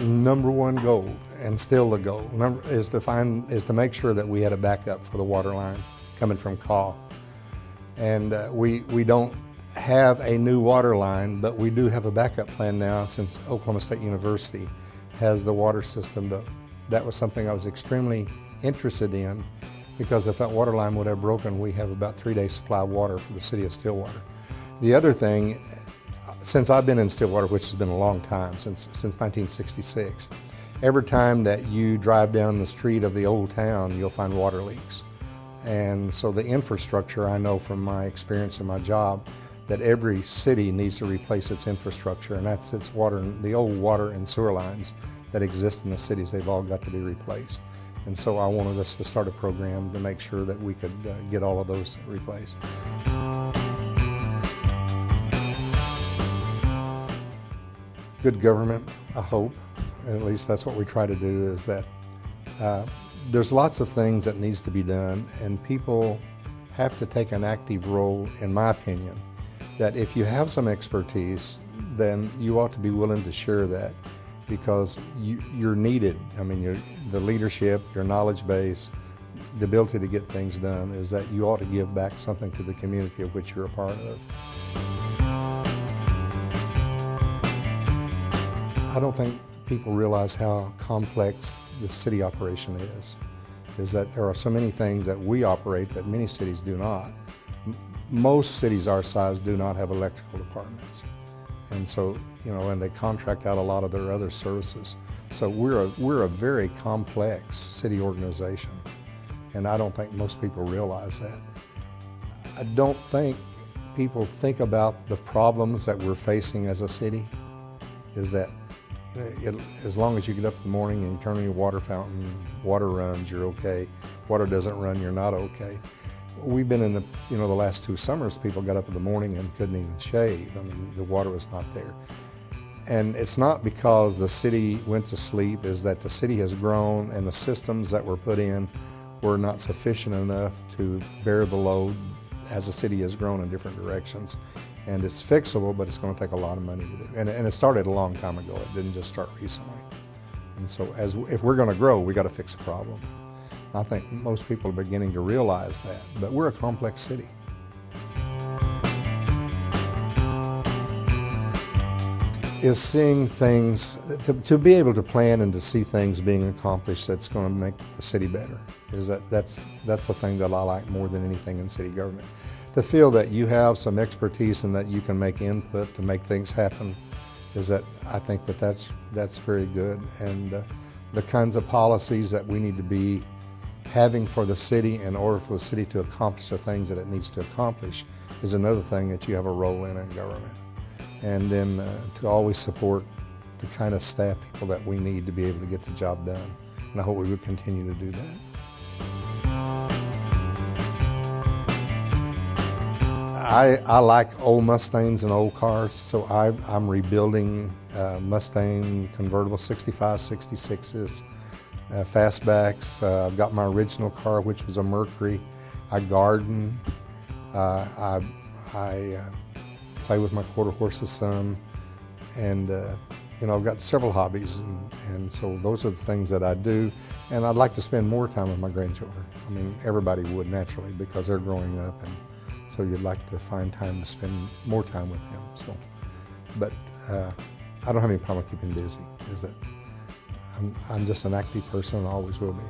number one goal, and still the goal, is to make sure that we had a backup for the water line coming from Caw. And we don't have a new water line, but we do have a backup plan now since Oklahoma State University has the water system. But that was something I was extremely interested in, because if that water line would have broken, we have about 3 days supply of water for the city of Stillwater. The other thing, since I've been in Stillwater, which has been a long time, since 1966, every time that you drive down the street of the old town, you'll find water leaks. And so the infrastructure, I know from my experience in my job, that every city needs to replace its infrastructure, and that's its water, the old water and sewer lines that exist in the cities. They've all got to be replaced. And so I wanted us to start a program to make sure that we could get all of those replaced. Good government, I hope, at least that's what we try to do, is that there's lots of things that needs to be done, and people have to take an active role, in my opinion, that if you have some expertise, then you ought to be willing to share that, because you're needed. I mean, the leadership, your knowledge base, the ability to get things done, is that you ought to give back something to the community of which you're a part of. I don't think people realize how complex the city operation is that there are so many things that we operate that many cities do not. Most cities our size do not have electrical departments. And so, and they contract out a lot of their other services. So we're a very complex city organization, and I don't think most people realize that. I don't think people think about the problems that we're facing as a city, is that as long as you get up in the morning and you turn on your water fountain, water runs, you're okay. Water doesn't run, you're not okay. We've been in the last 2 summers, people got up in the morning and couldn't even shave. I mean, the water was not there. And it's not because the city went to sleep, is that the city has grown and the systems that were put in were not sufficient enough to bear the load as the city has grown in different directions. And it's fixable, but it's going to take a lot of money to do. And it started a long time ago. It didn't just start recently. And so if we're going to grow, we got to fix the problem. I think most people are beginning to realize that, but we're a complex city. Is seeing things, to be able to plan and to see things being accomplished that's going to make the city better. That's the thing that I like more than anything in city government. To feel that you have some expertise and that you can make input to make things happen, I think that's very good. And the kinds of policies that we need to be having for the city in order for the city to accomplish the things that it needs to accomplish is another thing that you have a role in government. And then to always support the kind of staff people that we need to be able to get the job done. And I hope we will continue to do that. I like old Mustangs and old cars, so I'm rebuilding Mustang convertible 65, 66s, fastbacks. I've got my original car, which was a Mercury. I garden. I play with my quarter horses some, and I've got several hobbies, and so those are the things that I do. And I'd like to spend more time with my grandchildren. I mean, everybody would naturally, because they're growing up, and so you'd like to find time to spend more time with them. So, but I don't have any problem keeping busy. I'm just an active person and always will be.